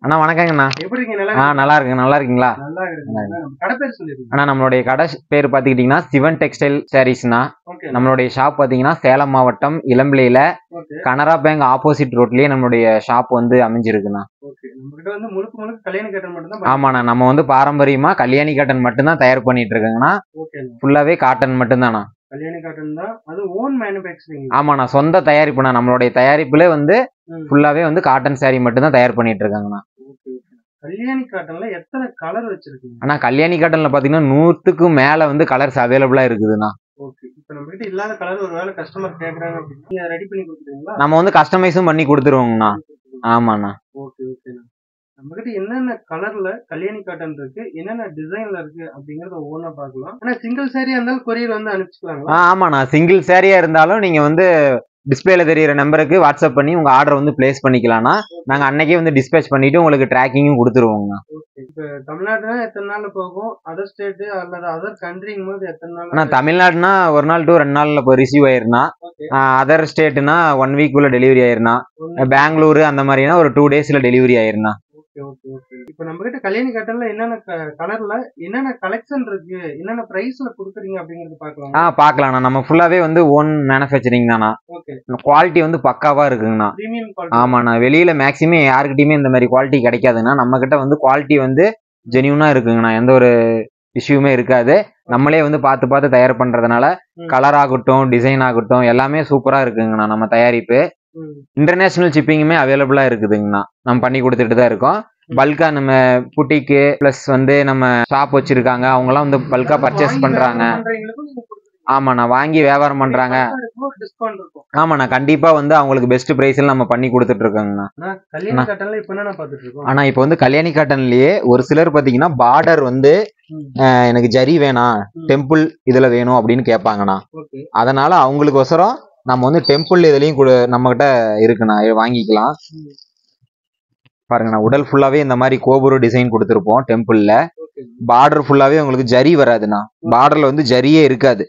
அண்ணா வணக்கங்கண்ணா. எப்படி இருக்கீங்க? நல்லா இருக்கு. நல்லா இருக்கீங்களா? நல்லா இருக்கு. கடை பேர் சொல்லிருக்கீங்க. அண்ணா நம்மளுடைய கடை பேர் பாத்துக்கிட்டீங்கன்னா சிவன் டெக்ஸ்டைல் சாரீஸ்னா. நம்மளுடைய ஷாப் பாத்தீங்கன்னா சேலம் மாவட்டம் இளம்பிள்ளையில கனரா பேங்க் ஆப்போசிட் ரோட்லயே நம்மளுடைய ஷாப் வந்து அமைஞ்சிருக்குண்ணா. ஆமாண்ணா, நம்ம வந்து பாரம்பரியமா கல்யாணி காட்டன் மட்டும் தான் தயார் பண்ணிட்டு இருக்கோங்கண்ணா. ஃபுல்லாவே காட்டன் மட்டும் தானா. ஆமாண்ணா, சொந்த தயாரிப்புண்ணா. நம்மளுடைய தயாரிப்புல வந்து ஃபுல்லாவே வந்து காட்டன் சாரி மட்டும் தான் தயார் பண்ணிட்டு இருக்காங்கண்ணா. கல்யாணி காட்டன்ல எத்தனை கலர் வச்சிருக்கீங்க? ஆனா கல்யாணி காட்டன்ல பாத்தீங்கன்னா 100க்கு மேல வந்து கலர்ஸ் அவைலபிளா இருக்குதுண்ணா. ஓகே. இப்போ நம்ம கிட்ட இல்லாத கலர் ஒருவேளை கஸ்டமர் கேக்குறாங்க அப்படினா நீங்க ரெடி பண்ணி கொடுத்துருவீங்களா? நம்ம வந்து கஸ்டமைஸும் பண்ணி கொடுத்துருவோங்கண்ணா. ஆமாண்ணா. ஓகே ஓகேண்ணா. நம்ம கிட்ட என்னென்ன கலர்ல கல்யாணி காட்டன் இருக்கு, என்னென்ன டிசைன்ல இருக்கு அப்படிங்கறத ஒவ்வொன்றா பார்க்கலாம். ஆனா சிங்கிள் சாரியா இருந்தாலும் கொரியர் வந்து அனுப்பிச்சுக்கலாங்களா? ஆமாண்ணா, சிங்கிள் சாரியா இருந்தாலும் நீங்க வந்து டிஸ்பிளேல தெரியுற நம்பருக்கு வாட்ஸ்அப் பண்ணி உங்க ஆர்டர் வந்து பிளேஸ் பண்ணிக்கலாம்னா நாங்க அன்னைக்கே வந்து டிஸ்பேச் பண்ணிட்டு உங்களுக்கு ட்ராக்கிங்கும் கொடுத்துருவோங்க. இப்போ தமிழ்நாடுனா எத்தனை நாள்ல போகும்? அதர் ஸ்டேட் அல்லது அதர் கண்ட்ரிங்கும் போது எத்தனை நாள்? ஆனா தமிழ்நாடுனா 1 நாள் to 2 நாள்ல இப்போ ரிசீவ் ஆயிருந்தா, அதர் ஸ்டேட்னா 1 வீக்குள்ள டெலிவரி ஆயிருந்தா, பெங்களூரு அந்த மாதிரினா ஒரு 2 டேஸ்ல டெலிவரி ஆயிருந்தா. இப்போ நம்ம கிட்ட கல்யாணி காட்டன்ல என்னென்ன கலர்ல என்னென்ன கலெக்ஷன் இருக்கு, என்னென்ன பிரைஸ்ல கொடுக்குறீங்க அப்படிங்கறது பார்க்கலாம். பார்க்கலாம்ண்ணா. நம்ம ஃபுல்லாவே வந்து ஓன் மேனுஃபேக்சரிங் தானா. குவாலிட்டி வந்து பக்காவா இருக்குங்கண்ணா. ஆமாண்ணா, வெளியில மேக்ஸிமம் யாருக்கிட்டயுமே இந்த மாதிரி குவாலிட்டி கிடைக்காதுண்ணா. நம்ம கிட்ட வந்து குவாலிட்டி வந்து ஜெனியூனா இருக்குங்கண்ணா. எந்த ஒரு இஷ்யூமே இருக்காது. நம்மளே வந்து பார்த்து பார்த்து தயார் பண்றதுனால கலர் ஆகட்டும், டிசைன் ஆகட்டும் எல்லாமே சூப்பரா இருக்குங்கண்ணா. நம்ம தயாரிப்பு இன்டர்நேஷனல் ஷிப்பிங்குமே அவைலபிளா இருக்குதுங்கண்ணா. நம்ம பண்ணி கொடுத்துட்டு தான் இருக்கோம். பல்கா நம்ம புட்டிக்கு பிளஸ் வந்து நம்ம ஷாப் வச்சிருக்காங்க, அவங்க எல்லாம் வந்து பல்கா பர்ச்சேஸ் பண்றாங்க. ஆமாண்ணா, வாங்கி வியாபாரம் பண்றாங்க. ஆமாண்ணா, கண்டிப்பா வந்து அவங்களுக்கு பெஸ்ட் பிரைஸ்ல நம்ம பண்ணி கொடுத்துட்டு இருக்கோங்கண்ணா. ஆனா இப்போ வந்து கல்யாணி காட்டன்லயே ஒரு சிலர் பாத்தீங்கன்னா பார்டர் வந்து எனக்கு ஜரி வேணாம், டெம்பிள் இதுல வேணும் அப்படின்னு கேட்பாங்கண்ணா. அதனால அவங்களுக்கு ஒசரம் நம்ம வந்து டெம்பிள் இதுலயும் நம்ம கிட்ட இருக்குண்ணா, வாங்கிக்கலாம். பாருங்கண்ணா, உடல் ஃபுல்லாவே இந்த மாதிரி கோபுர டிசைன் கொடுத்துருப்போம். டெம்பிள்ல பார்டர் ஃபுல்லாவே உங்களுக்கு ஜரி வராதுண்ணா. பார்டர்ல வந்து ஜரியே இருக்காது,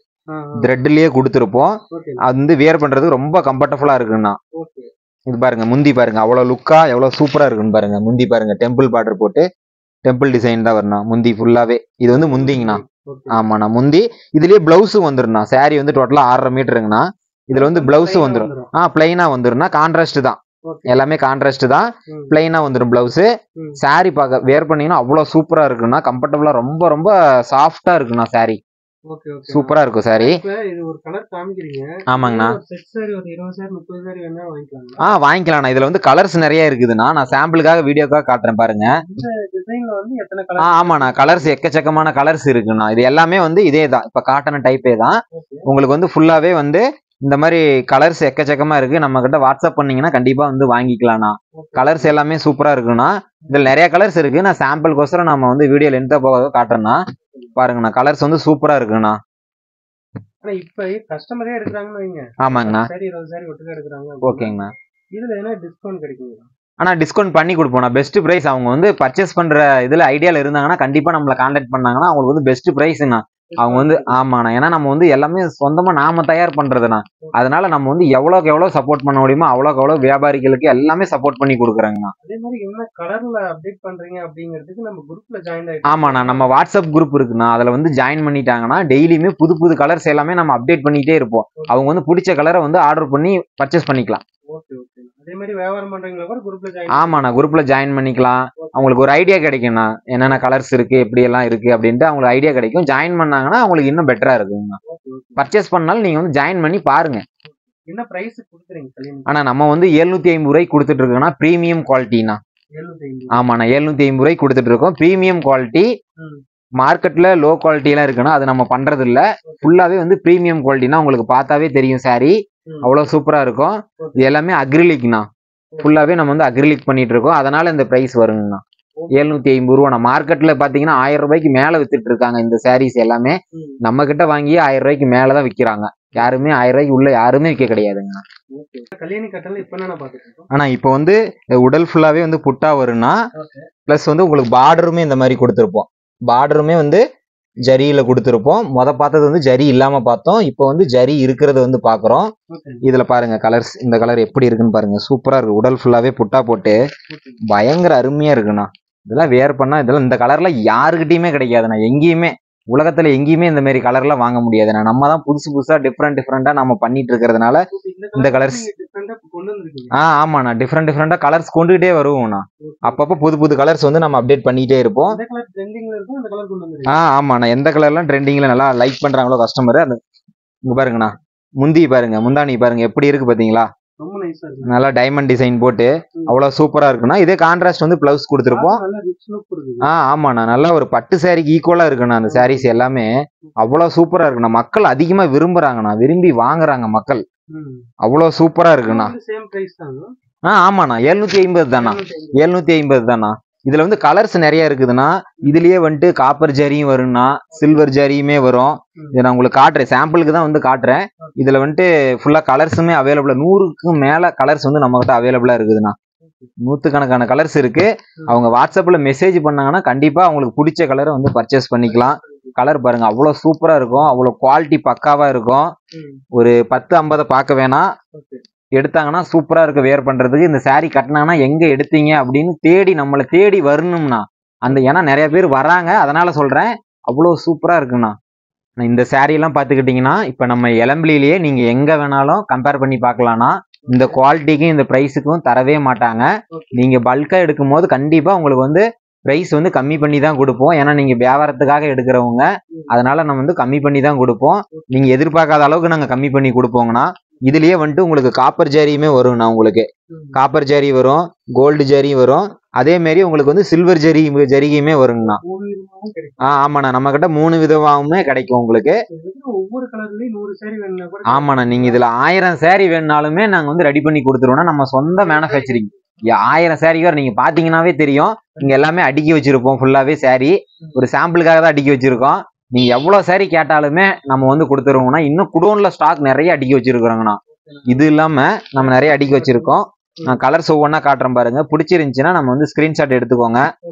த்ரெட்லயே கொடுத்துருப்போம். அது வந்து வியர் பண்றது ரொம்ப கம்ஃபர்டபுளா இருக்குண்ணா. இது பாருங்க, முந்தி பாருங்க அவ்வளவு லுக்கா எவ்வளவு சூப்பரா இருக்குன்னு பாருங்க. முந்தி பாருங்க, டெம்பிள் பார்டர் போட்டு டெம்பிள் டிசைன் தான் வரணும் முந்தி ஃபுல்லாவே. இது வந்து முந்திங்கண்ணா. ஆமாண்ணா, முந்தி இதுலயே பிளவுஸும் வந்துருண்ணா. சாரி வந்து டோட்டலா 6.5 மீட்டருங்கண்ணா. இதுல வந்து பிளவுஸ் வந்துடும். பிளைனா வந்துரும்னா, கான்ட்ராஸ்ட் தான், எல்லாமே கான்ட்ராஸ்ட் தான். பிளைனா வந்துடும் பிளவுஸ். சாரி பார்க்க வேர் பண்ணீங்கன்னா அவ்வளவு சூப்பரா இருக்குண்ணா. கம்ஃபர்டபுளா ரொம்ப ரொம்ப சாஃப்டா இருக்குண்ணா. சாரி சூப்பரா இருக்கும். சாரி இது ஒரு கலர் காமிக்கிறீங்க. ஆமாங்கண்ணா. செட் சாரி ஒரு 20 சாரி 30 சாரி வேணா வாங்கிக்கலாம். வாங்கிக்கலாம்ண்ணா. இதுல வந்து கலர்ஸ் நிறைய இருக்குதுண்ணா. நான் சாம்பிளுக்காக வீடியோக்காக காட்டுறேன் பாருங்க. இந்த டிசைன்ல வந்து எத்தனை கலர்? ஆமாண்ணா, கலர்ஸ் எக்கச்சக்கமான கலர்ஸ் இருக்குண்ணா. இது எல்லாமே வந்து இதே தான், இப்ப காட்டன் டைப்பே தான். உங்களுக்கு வந்து ஃபுல்லாவே வந்து இந்த மாதிரி கலர்ஸ் எக்கச்சக்கமா இருக்கு. நம்ம கிட்ட வாட்ஸ்அப் பண்ணீங்கன்னா கண்டிப்பா வந்து வாங்கிக்கலாம்ண்ணா. கலர்ஸ் எல்லாமே சூப்பரா இருக்குண்ணா. இதுல நிறைய கலர்ஸ் இருக்கு. நான் சாம்பிள்கோசரம் நம்ம வந்து வீடியோ லென்த்தா போக காட்டுறேன்னா பாருங்கண்ணா. கலர்ஸ் வந்து சூப்பரா இருக்குண்ணா. இப்ப கஸ்டமரே எடுக்கிறாங்கன்னு வைங்க. ஆமாங்கண்ணா. சரி 20 சாரி ஒட்டுக்கா எடுக்கிறாங்க. ஓகேங்கண்ணா. இதுல என்ன டிஸ்கவுண்ட் கிடைக்குங்களா? ஆனா டிஸ்கவுண்ட் பண்ணி கொடுப்போம். Best price. அவங்க வந்து பர்ச்சேஸ் பண்ற இதுல ஐடியால இருந்தாங்கன்னா கண்டிப்பா நம்மள கான்டாக்ட் பண்ணாங்கன்னா அவங்களுக்கு வந்து பெஸ்ட் பிரைஸ்ண்ணா. அவங்க வந்து ஆமாண்ணா, ஏன்னா நம்ம வந்து எல்லாமே சொந்தமா நாம தயார் பண்றதுண்ணா. அதனால நம்ம வந்து எவ்வளவுக்கு எவ்வளவு சப்போர்ட் பண்ண முடியுமோ அவ்வளவுக்கு எவ்வளவு வியாபாரிகளுக்கு எல்லாமே சப்போர்ட் பண்ணி கொடுக்குறாங்கண்ணா. அதே மாதிரி என்ன கலர்ல அப்டேட் பண்றீங்க அப்படிங்கிறதுக்கு நம்ம குரூப்ல ஜாயின் ஆயிட்டோம். ஆமாண்ணா, நம்ம வாட்ஸ்அப் குரூப் இருக்குண்ணா. அதுல வந்து ஜாயின் பண்ணிட்டாங்கன்னா டெய்லியுமே புது புது கலர்ஸ் எல்லாமே நம்ம அப்டேட் பண்ணிட்டே இருப்போம். அவங்க வந்து பிடிச்ச கலரை வந்து ஆர்டர் பண்ணி பர்ச்சேஸ் பண்ணிக்கலாம். அதே மாதிரி வியாபாரம் பண்றீங்களா கூட குரூப்ல ஜாயின்? ஆமாண்ணா, குரூப்ல ஜாயின் பண்ணிக்கலாம். அவங்களுக்கு ஒரு ஐடியா கிடைக்கும்ண்ணா, என்னென்ன கலர்ஸ் இருக்கு எப்படி எல்லாம் இருக்கு அப்படின்ட்டு அவங்களுக்கு ஐடியா கிடைக்கும். ஜாயின் பண்ணாங்கன்னா அவங்களுக்கு இன்னும் பெட்டரா இருக்குங்கண்ணா. பர்ச்சேஸ் பண்ணாலும் நீங்க வந்து ஜாயின் பண்ணி பாருங்க. என்ன பிரைஸ் கொடுக்குறீங்க? ஆனா நம்ம வந்து 750 ரூபாய்க்கு கொடுத்துட்டு இருக்கோம்னா பிரீமியம் குவாலிட்டினா. ஆமாண்ணா, 750 ரூபாய்க்கு கொடுத்துட்டு இருக்கோம். Premium quality. மார்க்கெட்ல லோ குவாலிட்டி எல்லாம் இருக்குன்னா அது நம்ம பண்றது இல்ல. ஃபுல்லாவே வந்து பிரீமியம் குவாலிட்டினா உங்களுக்கு பார்த்தாவே தெரியும். சாரி அவ்வளவு சூப்பரா இருக்கும். இது எல்லாமே அக்ரிலிக்னா, ஃபுல்லாவே நம்ம வந்து அக்ரிலிக் பண்ணிட்டு இருக்கோம். அதனால இந்த பிரைஸ் வருங்கண்ணா. 750 ரூபா. மார்க்கெட்ல பாத்தீங்கன்னா 1000 ரூபாய்க்கு மேல வித்துட்டு இருக்காங்க இந்த சாரீஸ் எல்லாமே. நம்ம கிட்ட வாங்கி 1000 ரூபாய்க்கு மேலதான் விக்கிறாங்க. யாருமே 1000 ரூபாய்க்கு உள்ள யாருமே விற்க கிடையாதுங்க. கல்யாணி காட்டன்ல இப்ப என்ன பாத்துட்டு ஆனா இப்போ வந்து உடல் ஃபுல்லாவே வந்து புட்டா வரும்னா, பிளஸ் வந்து உங்களுக்கு பார்டருமே இந்த மாதிரி கொடுத்துருப்போம். பார்டருமே வந்து ஜரியில கொடுத்துருப்போம். பார்த்தது வந்து ஜரி இல்லாம பார்த்தோம். இப்போ வந்து ஜரி இருக்கிறத வந்து பாக்குறோம். இதுல பாருங்க கலர்ஸ், இந்த கலர் எப்படி இருக்குன்னு பாருங்க. சூப்பரா இருக்கு. உடல் ஃபுல்லாவே புட்டா போட்டு பயங்கர அருமையா இருக்குண்ணா. இதெல்லாம் வேர் பண்ணா இதெல்லாம் இந்த கலர்ல யாருக்கிட்டையுமே கிடைக்காதுண்ணா. எங்கேயுமே உலகத்துல எங்கேயுமே இந்த மாதிரி கலர்லாம் வாங்க முடியாதுண்ணா. நம்ம தான் புதுசு புதுசா டிஃப்ரெண்டா நம்ம பண்ணிட்டு இருக்கிறதுனால இந்த கலர்ஸ். ஆமாண்ணா, டிஃப்ரெண்டா கலர்ஸ் கொண்டுகிட்டே வருவோம்ண்ணா. அப்பப்போ புது புது கலர்ஸ் வந்து நம்ம அப்டேட் பண்ணிட்டே இருப்போம். ஆமாண்ணா, எந்த கலர்லாம் ட்ரெண்டிங்ல நல்லா லைக் பண்றாங்களோ கஸ்டமர், அந்த இங்க பாருங்கண்ணா, முந்தி பாருங்க, முந்தானி பாருங்க எப்படி இருக்கு பாத்தீங்களா. நல்லா டைமண்ட் டிசைன் போட்டு அவ்வளவு சூப்பரா இருக்குண்ணா. இதே கான்ட்ராஸ்ட் வந்து பிளவுஸ் கொடுத்துருப்போம். ஆமாண்ணா, நல்லா ஒரு பட்டு சாரிக்கு ஈக்குவலா இருக்குண்ணா. அந்த சாரீஸ் எல்லாமே அவ்வளவு சூப்பரா இருக்குண்ணா. மக்கள் அதிகமா விரும்புறாங்கண்ணா, விரும்பி வாங்குறாங்க மக்கள். அவ்வளவு சூப்பரா இருக்குண்ணா. ஆமாண்ணா, 750 தானா, 750 தானா. இதுல வந்து கலர்ஸ் நிறைய இருக்குதுன்னா, இதுலயே வந்துட்டு காப்பர் ஜரியும் வரும்னா, சில்வர் ஜரியுமே வரும். இதை நான் உங்களுக்கு காட்டுறேன், சாம்பிளுக்கு தான் வந்து காட்டுறேன். இதுல வந்துட்டு ஃபுல்லா கலர்ஸுமே அவைலபிளா, 100க்கும் மேல கலர்ஸ் வந்து நம்ம கிட்ட அவைலபிளா இருக்குதுண்ணா. 100கணக்கான கலர்ஸ் இருக்கு. அவங்க வாட்ஸ்அப்ல மெசேஜ் பண்ணாங்கன்னா கண்டிப்பா அவங்களுக்கு பிடிச்ச கலரை வந்து பர்ச்சேஸ் பண்ணிக்கலாம். கலர் பாருங்க அவ்வளவு சூப்பரா இருக்கும். அவ்வளவு குவாலிட்டி பக்காவா இருக்கும். ஒரு 10-50 பார்க்க வேணாம், எடுத்தாங்கன்னா சூப்பரா இருக்கு வேர் பண்றதுக்கு. இந்த சாரி கட்டினாங்கன்னா எங்க எடுத்தீங்க அப்படின்னு தேடி நம்மளை தேடி வரணும்னா அந்த, ஏன்னா நிறைய பேர் வராங்க, அதனால சொல்றேன். அவ்வளவு சூப்பரா இருக்குண்ணா. இந்த சாரி எல்லாம் பாத்துக்கிட்டீங்கன்னா இப்ப நம்ம எலம்பிலேயே நீங்க எங்க வேணாலும் கம்பேர் பண்ணி பார்க்கலாம்னா, இந்த குவாலிட்டிக்கும் இந்த பிரைஸுக்கும் தரவே மாட்டாங்க. நீங்க பல்கா எடுக்கும் போது கண்டிப்பா உங்களுக்கு வந்து பிரைஸ் வந்து கம்மி பண்ணி தான் கொடுப்போம். ஏன்னா நீங்க வியாபாரத்துக்காக எடுக்கிறவங்க, அதனால நம்ம வந்து கம்மி பண்ணி தான் கொடுப்போம். நீங்க எதிர்பார்க்காத அளவுக்கு நாங்க கம்மி பண்ணி கொடுப்போங்கண்ணா. இதுலயே வந்துட்டு உங்களுக்கு காப்பர் ஜரியுமே வரும்ண்ணா. உங்களுக்கு காப்பர் ஜரி வரும், கோல்டு ஜரி வரும், அதே மாதிரி உங்களுக்கு வந்து சில்வர் ஜரிகையுமே வருங்கண்ணா. ஆமாண்ணா, நம்ம கிட்ட 3 விதமாவுமே கிடைக்கும் உங்களுக்கு. ஆமாண்ணா, நீங்க இதுல 1000 சாரி வேணுனாலுமே நாங்க வந்து ரெடி பண்ணி கொடுத்துருவோம்னா, நம்ம சொந்த மேனுஃபேக்சரிங். 1000 சாரி வர நீங்க பாத்தீங்கன்னாவே தெரியும். இங்க எல்லாமே அடுக்கி வச்சிருப்போம். ஃபுல்லாவே சாரி ஒரு சாம்பிளுக்காக தான் அடுக்கி வச்சிருக்கோம். நீங்க எவ்வளவு சாரி கேட்டாலுமே நம்ம வந்து கொடுத்துருவோம்னா. இன்னும் குடோன்ல ஸ்டாக் நிறைய அடுக்கி வச்சிருக்கிறோங்கண்ணா. இது இல்லாம நம்ம நிறைய அடுக்கி வச்சிருக்கோம். நான் கலர்ஸ் ஒவ்வொன்னா காட்டுறேன் பாருங்க. பிடிச்சிருந்துச்சுன்னா நம்ம வந்து ஸ்கிரீன்ஷாட் எடுத்துக்கோங்க,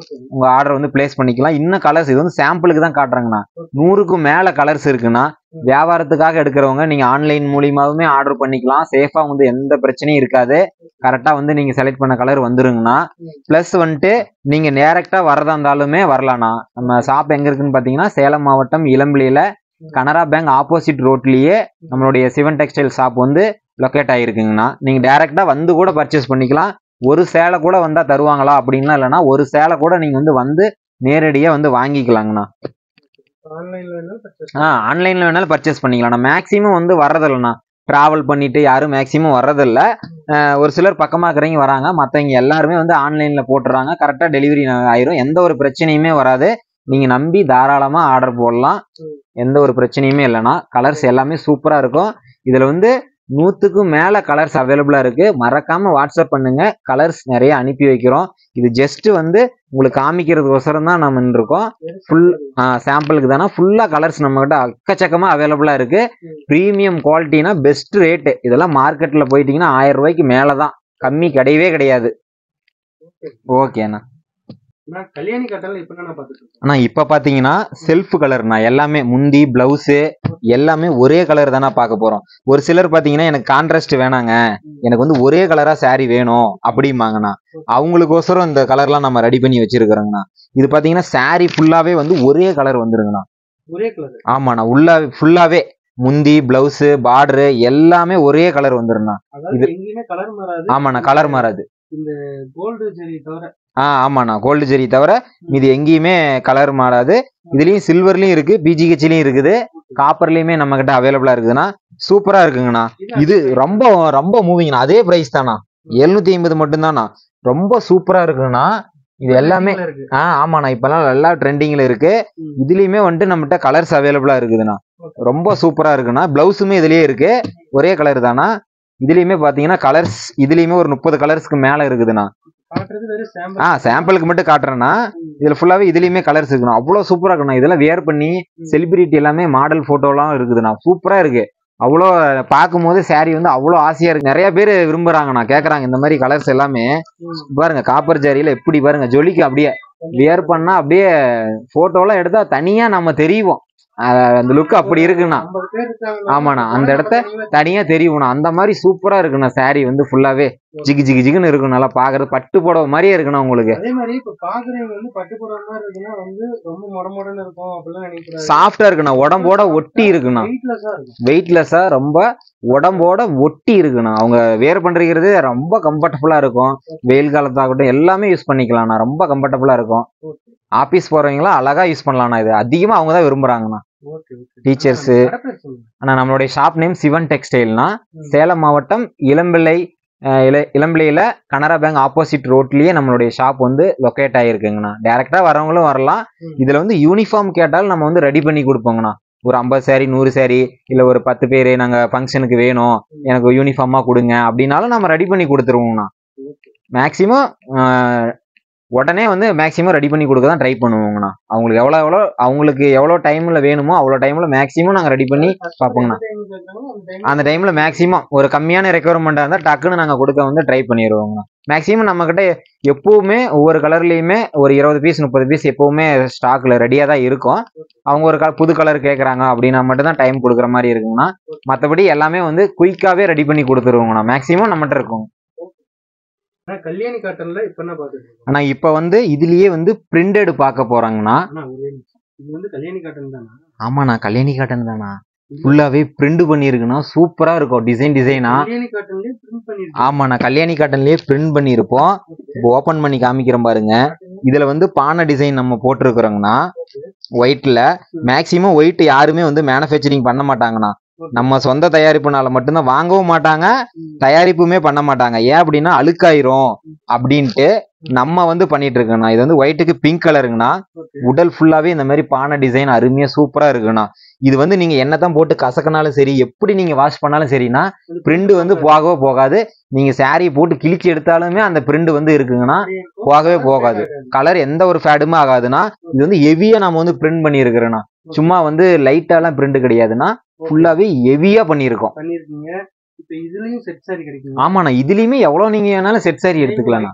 உங்க ஆர்டர் வந்து பிளேஸ் பண்ணிக்கலாம். இன்னும் கலர்ஸ் இது வந்து சாம்பிளுக்கு தான் காட்டுறேங்கண்ணா. 100க்கும் மேல கலர்ஸ் இருக்குண்ணா. வியாபாரத்துக்காக எடுக்கிறவங்க நீங்க ஆன்லைன் மூலியமாவுமே ஆர்டர் பண்ணிக்கலாம். சேஃபா வந்து எந்த பிரச்சனையும் இருக்காது. கரெக்டா வந்து நீங்க செலக்ட் பண்ண கலர் வந்துருங்கண்ணா. பிளஸ் வந்துட்டு நீங்க டைரக்டா வரதா இருந்தாலுமே வரலாம்ண்ணா. நம்ம ஷாப் எங்க இருக்குன்னு பாத்தீங்கன்னா, சேலம் மாவட்டம் இளம்பிள்ளையில கனரா பேங்க் ஆப்போசிட் ரோட்லயே நம்மளுடைய சிவன் டெக்ஸ்டைல் ஷாப் வந்து லொக்கேட் ஆயிருக்குங்கண்ணா. நீங்க டைரக்டா வந்து கூட பர்ச்சேஸ் பண்ணிக்கலாம். ஒரு சேலை கூட வந்தா தருவாங்களா அப்படின்னா இல்லைன்னா, ஒரு சேலை கூட நீங்க வந்து நேரடியா வந்து வாங்கிக்கலாங்கண்ணா. ஆன்லைன்ல வேணாலும் பர்ச்சேஸ் பண்ணிக்கலாம். மேக்சிமம் வந்து வர்றதில்லைண்ணா, டிராவல் பண்ணிட்டு யாரும் மேக்சிமம் வர்றதில்ல. ஒரு சிலர் பக்கமா இருக்கிறவங்க வராங்க, மற்றவங்க எல்லாருமே வந்து ஆன்லைன்ல போட்டுறாங்க. கரெக்டா டெலிவரி ஆயிரும். எந்த ஒரு பிரச்சனையுமே வராது. நீங்க நம்பி தாராளமா ஆர்டர் போடலாம். எந்த ஒரு பிரச்சனையுமே இல்லைண்ணா. கலர்ஸ் எல்லாமே சூப்பரா இருக்கும். இதுல வந்து 100க்கும் மேல கலர்ஸ் அவைலபிளா இருக்கு. மறக்காம வாட்ஸ்அப் பண்ணுங்க, கலர்ஸ் நிறைய அனுப்பி வைக்கிறோம். இது ஜஸ்ட் வந்து உங்களுக்கு காமிக்கிறதுக்கோசரம் தான் நம்ம இருக்கோம். ஃபுல் சாம்பிளுக்கு தானே. ஃபுல்லா கலர்ஸ் நம்ம கிட்ட அக்கச்சக்கமா அவைலபிளா இருக்கு. பிரீமியம் குவாலிட்டினா பெஸ்ட் ரேட்டு. இதெல்லாம் மார்க்கெட்ல போயிட்டீங்கன்னா 1000 ரூபாய்க்கு மேலதான், கம்மி கிடையவே கிடையாது. ஓகேண்ணா. கல்யாணி காட்டன்ல இப்ப என்ன பாத்துட்டு இருக்கோம்? ஆனா இப்ப பாத்தீங்கன்னா செல்ஃப் கலர்னா எல்லாமே முந்தி பிளவுஸ் எல்லாமே ஒரே கலர் தானே பார்க்க போறோம். ஒரு சிலர் பாத்தீங்கன்னா எனக்கு கான்ட்ராஸ்ட் வேணாங்க, எனக்கு வந்து ஒரே கலரா சாரி வேணும் அப்படிம்பாங்கண்ணா. அவங்களுக்கோசரம் இந்த கலர்லாம் நம்ம ரெடி பண்ணி வச்சிருக்கிறோங்கண்ணா. இது பாத்தீங்கன்னா சாரி ஃபுல்லாவே வந்து ஒரே கலர் வந்துருங்கண்ணா. ஒரே கலர்? ஆமாண்ணா, ஃபுல்லாவே முந்தி பிளவுஸ் பார்டரு எல்லாமே ஒரே கலர் வந்துருங்கண்ணா. இது கலர் மாறாது. ஆமாண்ணா, கலர் மாறாது. இந்த கோல்டு ஜெரி தவிர ஆமாண்ணா, கோல்டு ஜெரி தவிர இது எங்கேயுமே கலர் மாறாது. இதுலயும் சில்வர்லயும் இருக்கு, பிஜிஹெச்லயும் இருக்குது, காப்பர்லயுமே நம்ம கிட்ட அவைலபிளா இருக்குதுண்ணா. சூப்பரா இருக்குங்கண்ணா. இது ரொம்ப ரொம்ப மூவிங்கண்ணா. அதே பிரைஸ் தானா, 750 மட்டும்தானா. ரொம்ப சூப்பரா இருக்குங்கண்ணா. இது எல்லாமே ஆமாண்ணா, இப்பெல்லாம் நல்லா ட்ரெண்டிங்ல இருக்கு. இதுலயுமே வந்துட்டு நம்மகிட்ட கலர்ஸ் அவைலபிளா இருக்குதுண்ணா. ரொம்ப சூப்பரா இருக்குண்ணா. பிளவுஸுமே இதுலயே இருக்கு, ஒரே கலர் தானா. இதுலயுமே பாத்தீங்கன்னா கலர்ஸ் இதுலயுமே ஒரு 30 கலர்ஸ்க்கு மேல இருக்குதுண்ணா. காட்டுறது வெறும் சாம்பிள். சாம்பிளுக்கு மட்டும் காட்டுறேன்னா இதுல ஃபுல்லாவே இதுலயுமே கலர்ஸ் இருக்குண்ணா. அவ்வளவு சூப்பரா இருக்குண்ணா. இதெல்லாம் வேர் பண்ணி செலிபிரிட்டி எல்லாமே மாடல் போட்டோலாம் இருக்குதுண்ணா. சூப்பரா இருக்கு. அவ்வளோ பார்க்கும்போது saree வந்து அவ்வளோ ஆசையா இருக்கு. நிறைய பேர் விரும்புறாங்கண்ணா, கேக்குறாங்க இந்த மாதிரி கலர்ஸ் எல்லாமே. பாருங்க காப்பர் ஜரியில எப்படி பாருங்க ஜொலிக்கு, அப்படியே வியர் பண்ணா அப்படியே போட்டோலாம் எடுத்தா தனியா நம்ம தெரியும். அந்த லுக் அப்படி இருக்குண்ணா. 50 பேர் இருக்காங்க. ஆமாண்ணா, அந்த இடத்த தனியா தெரியும்ண்ணா. அந்த மாதிரி சூப்பரா இருக்குண்ணா. saree வந்து ஃபுல்லாவே ஜிகு ஜிகு ஜிகுன்னு இருக்கும். நல்லா பாக்குறது பட்டு புடவை மாதிரியே இருக்குண்ணா உங்களுக்கு. அதே மாதிரி இப்ப பாக்குறவங்க வந்து பட்டு புடவை மாதிரி இருக்குன்னா வந்து ரொம்ப மொடமொடன்னு இருக்கும் அப்படிலாம் நினைக்கிறாங்க. சாஃப்டா இருக்குண்ணா. உடம்போட ஒட்டி இருக்குண்ணா. வெயிட்லெஸ்ஸா இருக்கும். வெயிட்லெஸ்ஸா ரொம்ப உடம்போட ஒட்டி இருக்குண்ணா. அவங்க வேர் பண்றது ரொம்ப கம்ஃபர்டபுளா இருக்கும். வெயில் காலத்தாகட்டும் எல்லாமே யூஸ் பண்ணிக்கலாம்ண்ணா. ரொம்ப கம்ஃபர்டபுளா இருக்கும். ஆபீஸ் போறவங்களாம் அழகா யூஸ் பண்ணலாம்ண்ணா. இது அதிகமா அவங்க தான் விரும்புறாங்கண்ணா. டீச்சர்ஸ். ஆனா நம்மளுடைய ஷாப் நேம் சிவன் டெக்ஸ்டைல்னா, சேலம் மாவட்டம் இளம்பிள்ளையில கனரா பேங்க் ஆப்போசிட் ரோட்லயே நம்மளுடைய ஷாப் வந்து லொக்கேட் ஆயிருக்குங்கண்ணா. டைரக்டா வரவங்களும் வரலாம். இதுல வந்து யூனிஃபார்ம் கேட்டாலும் நம்ம வந்து ரெடி பண்ணி கொடுப்போங்கண்ணா. ஒரு 50 saree 100 saree இல்ல ஒரு 10 பேர் நாங்க ஃபங்க்ஷனுக்கு வேணும், எனக்கு யூனிஃபார்மா கொடுங்க அப்படின்னாலும் நம்ம ரெடி பண்ணி கொடுத்துருவோங்கண்ணா. மேக்சிமம் உடனே வந்து மேக்சிமம் ரெடி பண்ணி கொடுக்க தான் ட்ரை பண்ணுவோங்கண்ணா. அவங்களுக்கு எவ்வளோ டைம்ல வேணுமோ அவ்வளோ டைம்ல மேக்சிமம் நாங்கள் ரெடி பண்ணி பார்ப்போங்கண்ணா. அந்த டைம்ல மேக்சிமம் ஒரு கம்மியான ரெக்குவயர்மெண்டா இருந்தால் டக்குன்னு நாங்கள் கொடுக்க வந்து ட்ரை பண்ணிடுவோங்கண்ணா. மேக்சிமம் நம்ம கிட்ட எப்பவுமே ஒவ்வொரு கலர்லயுமே ஒரு 20 பீஸ் 30 பீஸ் எப்பவுமே ஸ்டாக்ல ரெடியா தான் இருக்கும். அவங்க ஒரு புது கலர் கேட்கறாங்க அப்படின்னா மட்டும் தான் டைம் கொடுக்குற மாதிரி இருக்குங்கண்ணா. மற்றபடி எல்லாமே வந்து குயிக்காவே ரெடி பண்ணி கொடுத்துருவோங்கண்ணா. மேக்சிமம் நம்மகிட்ட இருக்கும். கல்யாணி காட்டன்ல இப்ப என்ன பாத்துட்டு ஆனா இப்ப வந்து இதுலயே வந்து பிரிண்டட் பார்க்க போறாங்கண்ணா. இது வந்து கல்யாணி காட்டன் தானா? ஆமாண்ணா, கல்யாணி காட்டன் தானா. ஃபுல்லாவே பிரிண்ட் பண்ணிருக்குண்ணா. சூப்பரா இருக்கும். டிசைனா. ஆமாண்ணா, கல்யாணி காட்டன்லயே பிரிண்ட் பண்ணிருப்போம். இப்போ ஓபன் பண்ணி காமிக்கிறோம் பாருங்க. இதுல வந்து பானை டிசைன் நம்ம போட்டிருக்கிறோங்கண்ணா. ஒயிட்ல மேக்சிமம் ஒயிட் யாருமே வந்து மேனுஃபேக்சரிங் பண்ண மாட்டாங்கண்ணா. நம்ம சொந்த தயாரிப்புனால மட்டும்தான், வாங்கவும் மாட்டாங்க, தயாரிப்புமே பண்ண மாட்டாங்க. ஏன் அப்படின்னா அழுக்காயிரும் அப்படின்ட்டு நம்ம வந்து பண்ணிட்டு இருக்கோம்ண்ணா. இது வந்து ஒயிட்டுக்கு பிங்க் கலருங்கண்ணா. உடல் ஃபுல்லாவே இந்த மாதிரி பானை டிசைன் அருமையா சூப்பரா இருக்குண்ணா. இது வந்து நீங்க என்னதான் போட்டு கசக்கினாலும் சரி, எப்படி நீங்க வாஷ் பண்ணாலும் சரிண்ணா, பிரிண்ட் வந்து போகவே போகாது. நீங்க saree போட்டு கிழிச்சு எடுத்தாலுமே அந்த பிரிண்ட் வந்து இருக்குங்கண்ணா, போகவே போகாது. கலர் எந்த ஒரு ஃபேடுமே ஆகாதுண்ணா. இது வந்து ஹெவியா நம்ம வந்து பிரிண்ட் பண்ணி இருக்கிறோண்ணா. சும்மா வந்து லைட்டாலாம் பிரிண்ட் கிடையாதுண்ணா. ஃபுல்லாவே ஹெவியா பண்ணிருக்கோம். இப்ப இதுலயும் செட் saree கிடைக்கும். ஆமாண்ணா, இதுலயுமே எவ்வளவு நீங்க வேணாலும் செட் saree எடுத்துக்கலாம்ண்ணா.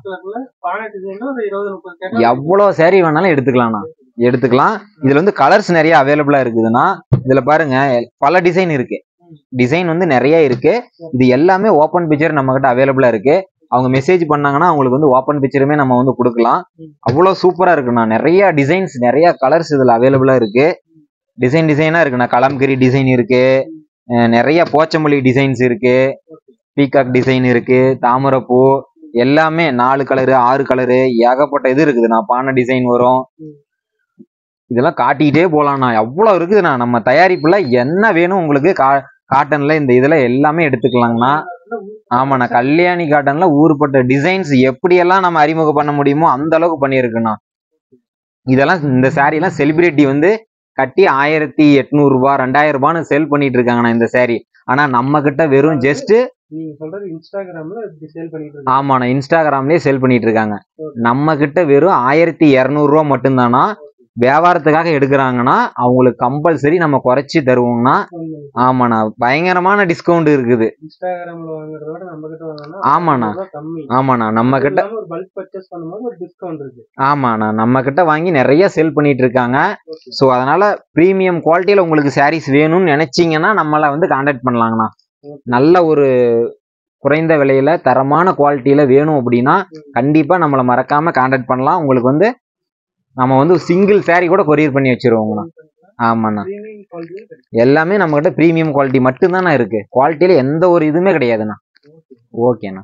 எவ்வளவு saree வேணாலும் எடுத்துக்கலாம். இதுல வந்து கலர்ஸ் நிறைய அவைலபிளா இருக்குதுன்னா, இதுல பாருங்க பல டிசைன் இருக்கு. டிசைன் வந்து நிறைய இருக்கு. இது எல்லாமே ஓப்பன் பிக்சர் நம்ம கிட்ட அவைலபிளா இருக்கு. அவங்க மெசேஜ் பண்ணாங்கன்னா அவங்களுக்கு வந்து ஓப்பன் பிக்சருமே நம்ம வந்து கொடுக்கலாம். அவ்வளவு சூப்பரா இருக்குண்ணா. நிறைய டிசைன்ஸ் நிறைய கலர்ஸ் இதுல அவைலபிளா இருக்கு. டிசைனா இருக்குண்ணா. கலம்கரி டிசைன் இருக்கு, நிறைய போச்சமல்லி டிசைன்ஸ் இருக்கு, பீகாக் டிசைன் இருக்கு, தாமரைப்பூ எல்லாமே 4 கலரு 6 கலரு ஏகப்பட்ட இது இருக்குதுண்ணா. பானை டிசைன் வரும். இதெல்லாம் காட்டிக்கிட்டே போலாம்ண்ணா. எவ்வளவு இருக்குதுண்ணா. நம்ம தயாரிப்புல என்ன வேணும் உங்களுக்கு காட்டன்ல இந்த இதுல எல்லாமே எடுத்துக்கலாங்கண்ணா. ஆமாண்ணா, கல்யாணி காட்டன்ல ஊருப்பட்ட டிசைன்ஸ் எப்படியெல்லாம் நம்ம அறிமுகம் பண்ண முடியுமோ அந்த அளவுக்கு பண்ணியிருக்குண்ணா. இதெல்லாம் இந்த saree எல்லாம் செலிபிரிட்டி வந்து கட்டி 1800 ரூபாய் 2000 ரூபான்னு செல் பண்ணிட்டு இருக்காங்கண்ணா இந்த saree. ஆனா நம்ம கிட்ட வெறும் ஜஸ்ட் ஆமாண்ணா, இன்ஸ்டாகிராம்லயே செல் பண்ணிட்டு இருக்காங்க. நம்ம கிட்ட வெறும் 1200 ரூபா மட்டும்தானா. வியாபாரத்துக்காக எடுக்கிறாங்கன்னா அவங்களுக்கு கம்பல்சரி நம்ம குறைச்சி தருவோம்னா. ஆமாண்ணா, பயங்கரமான டிஸ்கவுண்ட் இருக்குது. ஆமாண்ணா நம்ம கிட்ட ஆமாண்ணா நம்ம கிட்ட வாங்கி நிறைய சேல் பண்ணிட்டு இருக்காங்க. ஸோ அதனால பிரீமியம் குவாலிட்டியில உங்களுக்கு சாரீஸ் வேணும்னு நினைச்சீங்கன்னா நம்மளை வந்து கான்டாக்ட் பண்ணலாங்கண்ணா. நல்ல ஒரு குறைந்த விலையில தரமான குவாலிட்டியில வேணும் அப்படின்னா கண்டிப்பா நம்மளை மறக்காம கான்டாக்ட் பண்ணலாம். உங்களுக்கு வந்து நம்ம வந்து சிங்கிள் saree கூட கொரியர் பண்ணி வச்சிருவோங்கண்ணா. ஆமாண்ணா, எல்லாமே நம்ம கிட்ட பிரீமியம் குவாலிட்டி மட்டும்தாண்ணா இருக்கு. குவாலிட்டியில எந்த ஒரு இதுவுமே கிடையாதுண்ணா. ஓகேண்ணா.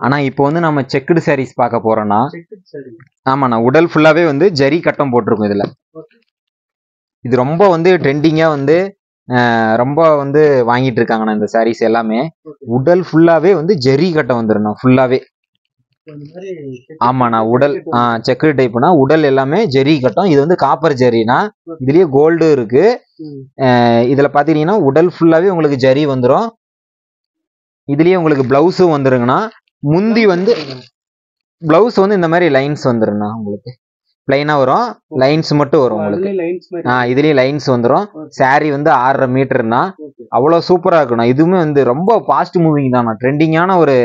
ஆனா இப்போ வந்து நம்ம செக்குடு சாரீஸ் பார்க்க போறோம்னா, ஆமாண்ணா, உடல் ஃபுல்லாவே வந்து ஜரி கட்டம் போட்டிருக்கும். இதுல இது ரொம்ப வந்து ட்ரெண்டிங்கா வந்து ரொம்ப வந்து வாங்கிட்டு இருக்காங்கண்ணா இந்த சாரீஸ் எல்லாமே. உடல் ஃபுல்லாவே வந்து ஜரி கட்டம் வந்துடும் ஃபுல்லாவே. ஆமாண்ணா, உடல் செக்கு டைப்னா உடல் எல்லாமே ஜெரி கட்டம். இது வந்து காப்பர் ஜெரினா, இதுலயே கோல்டு இருக்கு. இதுல பாத்தீங்கன்னா உடல் ஃபுல்லாவே உங்களுக்கு ஜரி வந்துடும். இதுலயே உங்களுக்கு பிளவுஸும் வந்துருங்கண்ணா. முந்தி வந்து பிளவுஸ் வந்து இந்த மாதிரி லைன்ஸ் வந்துருங்கண்ணா. உங்களுக்கு பிளைனா வரும், லைன்ஸ் மட்டும் வரும் உங்களுக்கு. இதுலயும் லைன்ஸ் வந்துரும். சாரி வந்து 6.5 மீட்டர்னா அவ்வளவு சூப்பரா இருக்குண்ணா. இதுவுமே வந்து ரொம்ப ஃபாஸ்ட் மூவிங் தானா, ட்ரெண்டிங்கான ஒரு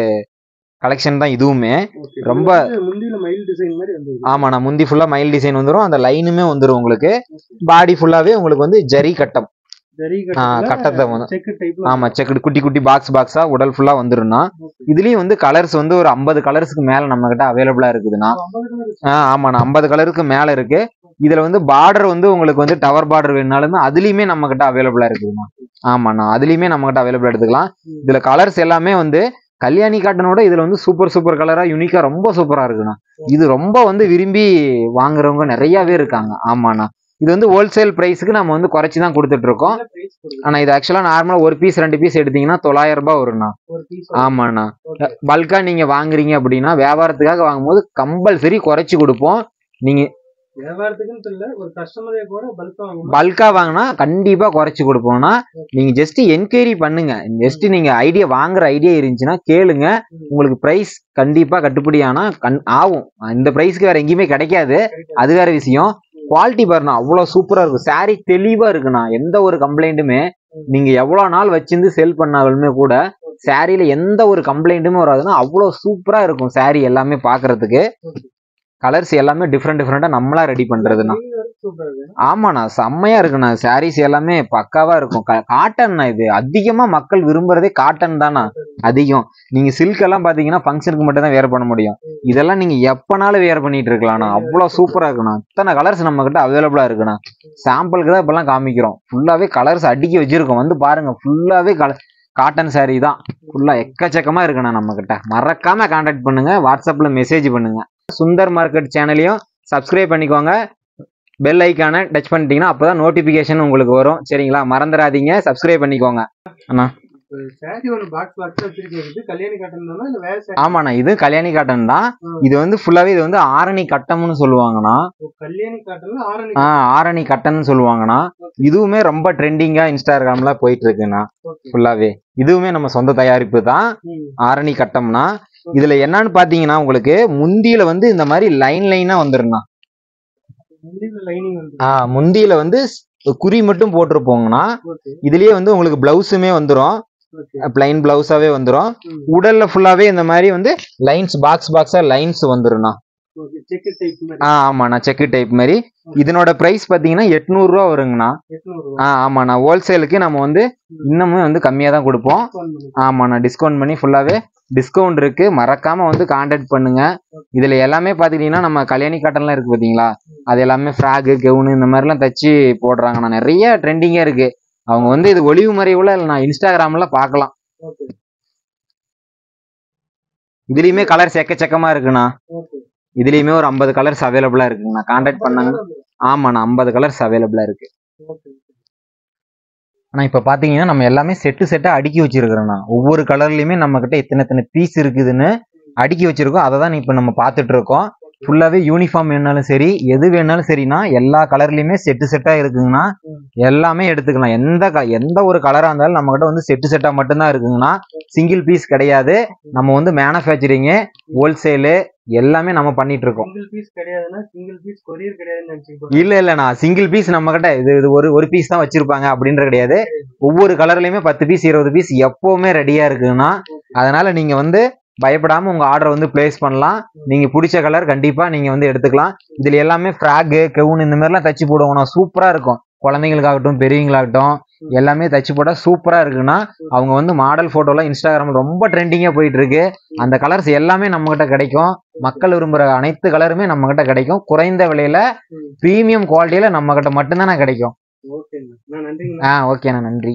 கலெக்ஷன் தான் இதுவுமே. ரொம்ப ஆமாண்ணா, முந்தி ஃபுல்லா மயில் டிசைன் வந்துரும். அந்த லைனுமே வந்துரும் உங்களுக்கு. பாடி ஃபுல்லாவே உங்களுக்கு வந்து ஜரி கட்டம், கட்டத்தை ஆமா செக்குடு குட்டி குட்டி பாக்ஸா உடல் ஃபுல்லா வந்துரும்னா. இதுலயும் வந்து கலர்ஸ் வந்து ஒரு 50 கலர்ஸ்க்கு மேல நம்ம கிட்ட அவைலபிளா இருக்குதுண்ணா. ஆமாண்ணா, 50 கலருக்கு மேல இருக்கு. இதுல வந்து பார்டர் வந்து உங்களுக்கு வந்து டவர் பார்டர் வேணாலுமே அதுலயுமே நம்ம கிட்ட அவைலபிளா இருக்குதுண்ணா. ஆமாண்ணா, அதுலயுமே நம்ம கிட்ட அவைலபிளா எடுத்துக்கலாம். இதுல கலர்ஸ் எல்லாமே வந்து கல்யாணி காட்டனோட இதுல வந்து சூப்பர் கலரா யூனிக்கா ரொம்ப சூப்பரா இருக்குண்ணா. இது ரொம்ப வந்து விரும்பி வாங்குறவங்க நிறையவே இருக்காங்க. ஆமாண்ணா, இது வந்து ஹோல்சேல் பிரைஸ்க்கு நம்ம வந்து குறைச்சி தான் கொடுத்துட்டு இருக்கோம். ஆனா இது ஆக்சுவலா நார்மலா ஒரு பீஸ் 2 பீஸ் எடுத்தீங்கன்னா 900 ரூபாய் வரும்ண்ணா. ஆமாண்ணா, பல்கா நீங்க வாங்குறீங்க அப்படின்னா வியாபாரத்துக்காக வாங்கும்போது கம்பல்சரி குறைச்சி கொடுப்போம். நீங்க பல்கா வாங்கினா கண்டிப்பா குறைச்சு கொடுப்போம்னா. நீங்க ஜஸ்ட் என்கொயரி பண்ணுங்க. ஜஸ்ட் நீங்க ஐடியா வாங்குற ஐடியா இருந்துச்சுன்னா கேளுங்க. உங்களுக்கு பிரைஸ் கண்டிப்பா கட்டுப்படி ஆனா ஆகும். இந்த பிரைஸ்க்கு வேற எங்கேயுமே கிடைக்காது, அது வேற விஷயம். குவாலிட்டி பாருண்ணா, அவ்வளவு சூப்பரா இருக்கும். சாரி தெளிவா இருக்குண்ணா, எந்த ஒரு கம்ப்ளைண்ட்டுமே நீங்க எவ்வளவு நாள் வச்சிருந்து செல் பண்ணாலுமே கூட சாரியில எந்த ஒரு கம்ப்ளைண்ட்டுமே வராதுன்னா அவ்வளவு சூப்பரா இருக்கும். சாரி எல்லாமே பாக்குறதுக்கு கலர்ஸ் எல்லாமே டிஃப்ரெண்டா நம்மளா ரெடி பண்றதுண்ணா. ஆமாண்ணா, செம்மையா இருக்குண்ணா. சாரீஸ் எல்லாமே பக்காவா இருக்கும். காட்டன்னா இது அதிகமா மக்கள் விரும்புறதே காட்டன் தானா அதிகம். நீங்க சில்க் எல்லாம் பாத்தீங்கன்னா ஃபங்க்ஷனுக்கு மட்டும் தான் வேர் பண்ண முடியும். இதெல்லாம் நீங்க எப்பனாலும் வேர் பண்ணிட்டு இருக்கலாம்ண்ணா. அவ்வளவு சூப்பரா இருக்குண்ணா. இத்தனை கலர்ஸ் நம்ம கிட்ட அவைலபிளா இருக்குண்ணா. சாம்பிளுக்கு தான் இப்பெல்லாம் காமிக்கிறோம். ஃபுல்லாவே கலர்ஸ் அடுக்கி வச்சிருக்கோம், வந்து பாருங்க. ஃபுல்லாவே காட்டன் சாரீ தான், ஃபுல்லா எக்கச்சக்கமா இருக்குண்ணா நம்ம கிட்ட. மறக்காம கான்டாக்ட் பண்ணுங்க, வாட்ஸ்அப்ல மெசேஜ் பண்ணுங்க. சுந்தர் மார்க்கெட் சேனலையும் சப்ஸ்கிரைப் பண்ணிக்கோங்க. பெல் ஐக்கானை டச் பண்ணிட்டீங்கன்னா அப்பதான் நோட்டிபிகேஷன் உங்களுக்கு வரும். சரிங்களா, மறந்துடாதீங்க, சப்ஸ்கிரைப் பண்ணிக்கோங்க அண்ணா. ஆமாண்ணா, இது கல்யாணி காட்டன் தான். இது வந்து ஃபுல்லாவே இது வந்து ஆரணி கட்டம்னு சொல்லுவாங்கண்ணா. ஆரணி கட்டன்னு சொல்லுவாங்கண்ணா. இதுவுமே ரொம்ப ட்ரெண்டிங்கா இன்ஸ்டாகிராம்ல போயிட்டு இருக்குண்ணா. ஃபுல்லாவே இதுவுமே நம்ம சொந்த தயாரிப்பு தான், ஆரணி கட்டம்னா. இதுல என்னன்னு பாத்தீங்கன்னா உங்களுக்கு முந்தியில வந்து இந்த மாதிரி லைனா வந்துருண்ணா. முந்தியில வந்து குறி மட்டும் போட்டிருப்போங்கண்ணா. இதுலயே வந்து உங்களுக்கு பிளவுஸுமே வந்துரும், பிளைன் பிளவுஸாவே வந்துரும். உடல்ல ஃபுல்லாவே இந்த மாதிரி வந்து லைன்ஸ் பாக்ஸா லைன்ஸ் வந்துருண்ணா. ஆமாண்ணா, செக்கு டைப் மாதிரி. இதனோட பிரைஸ் பாத்தீங்கன்னா 800 ரூபா வருங்கண்ணா. ஆமாண்ணா, ஹோல்சேலுக்கு நம்ம வந்து இன்னமும் வந்து கம்மியா தான் கொடுப்போம். ஆமாண்ணா, டிஸ்கவுண்ட் பண்ணி ஃபுல்லாவே டிஸ்கவுண்ட் இருக்கு. மறக்காம வந்து கான்டாக்ட் பண்ணுங்க. இதுல எல்லாமே பாத்தீங்கன்னா நம்ம கல்யாணி காட்டன்லாம் இருக்கு பாத்தீங்களா, அது எல்லாமே ஃப்ராக் கவுனு இந்த மாதிரி எல்லாம் தச்சு போடுறாங்கண்ணா. நிறைய ட்ரெண்டிங்கா இருக்கு. அவங்க வந்து இது ஒளிவு மறைவுல இல்ல, நான் இன்ஸ்டாகிராம்ல பாக்கலாம். இதுலயுமே கலர்ஸ் எக்கச்சக்கமா இருக்குண்ணா. இதுலயுமே ஒரு 50 கலர்ஸ் அவைலபிளா இருக்குங்கண்ணா. கான்டாக்ட் பண்ணாங்க. ஆமாண்ணா, 50 கலர்ஸ் அவைலபிளா இருக்கு. ஆனா இப்ப பாத்தீங்கன்னா நம்ம எல்லாமே செட்டா அடுக்கி வச்சிருக்கிறோம்ண்ணா. ஒவ்வொரு கலர்லயுமே நம்ம கிட்ட எத்தனை பீஸ் இருக்குதுன்னு அடுக்கி வச்சிருக்கோம். அதை தான் இப்ப நம்ம பாத்துட்டு இருக்கோம். ஃபுல்லாவே யூனிஃபார்ம் வேணாலும் சரி, எது வேணாலும் சரிண்ணா, எல்லா கலர்லயுமே செட்டா இருக்குங்கண்ணா. எல்லாமே எடுத்துக்கலாம். எந்த ஒரு கலரா இருந்தாலும் நம்ம கிட்ட வந்து செட்டா மட்டும்தான் இருக்குங்கண்ணா. சிங்கிள் பீஸ் கிடையாது. நம்ம வந்து மேனுஃபேக்சரிங், ஹோல்சேலு எல்லாமே நம்ம பண்ணிட்டு இருக்கோம். இல்லண்ணா, சிங்கிள் பீஸ் நம்ம கிட்ட இது ஒரு பீஸ் தான் வச்சிருப்பாங்க அப்படின்ற கிடையாது. ஒவ்வொரு கலர்லயுமே 10 பீஸ் 20 பீஸ் எப்பவுமே ரெடியா இருக்குங்கண்ணா. அதனால நீங்க வந்து பயப்படாம உங்க ஆர்டர் வந்து பிளேஸ் பண்ணலாம். நீங்க பிடிச்ச கலர் கண்டிப்பா நீங்க வந்து எடுத்துக்கலாம். இதுல எல்லாமே ஃப்ராக் கவுன் இந்த மாதிரி எல்லாம் தச்சு போடுவோம்னா சூப்பரா இருக்கும். குழந்தைங்களுக்காகட்டும் பெரியவங்களாகட்டும் எல்லாமே தச்சு போட்டா சூப்பரா இருக்குன்னா. அவங்க வந்து மாடல் போட்டோலாம் இன்ஸ்டாகிராம்ல ரொம்ப ட்ரெண்டிங்கா போயிட்டு இருக்கு. அந்த கலர்ஸ் எல்லாமே நம்ம கிட்ட கிடைக்கும். மக்கள் விரும்புற அனைத்து கலருமே நம்ம கிட்ட கிடைக்கும். குறைந்த விலையில பிரீமியம் குவாலிட்டியில நம்ம கிட்ட மட்டும்தானே கிடைக்கும். ஓகேண்ணா, நன்றி.